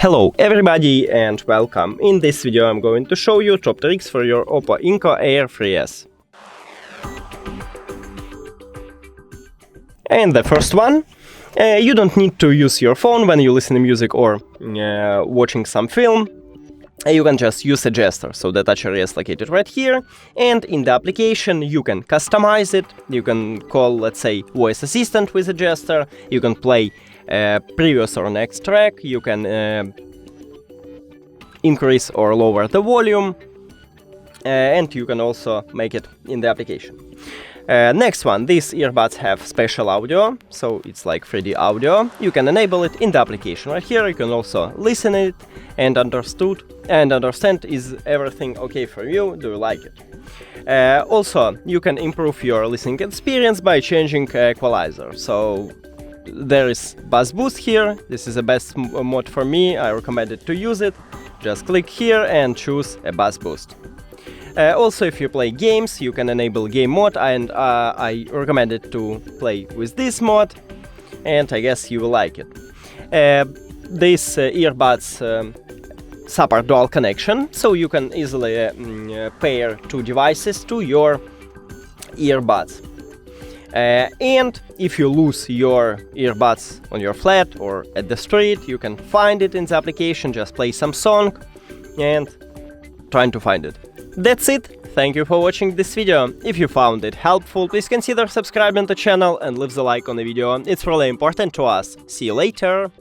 Hello everybody and welcome. In this video I'm going to show you top tricks for your OPPO ENCO AIR3S. And the first one, you don't need to use your phone when you listen to music or watching some film. You can just use a gesture, so the touch area is located right here, and in the application you can customize it. You can call, let's say, voice assistant with a gesture, you can play previous or next track, you can increase or lower the volume, and you can also make it in the application. Next one, these earbuds have special audio, so it's like 3D audio. You can enable it in the application right here. You can also listen it and understand is everything okay for you, do you like it. Also, you can improve your listening experience by changing equalizer. So there is bass boost here. This is the best mode for me. I recommend it to use it. Just click here and choose a bass boost. Also, if you play games, you can enable game mode, and I recommend it to play with this mode, and I guess you will like it. These earbuds support dual connection, so you can easily pair two devices to your earbuds. And if you lose your earbuds on your flat or at the street, you can find it in the application, just play some song and trying to find it. That's it. Thank you for watching this video. If you found it helpful, please consider subscribing to the channel and leave the like on the video. It's really important to us. See you later.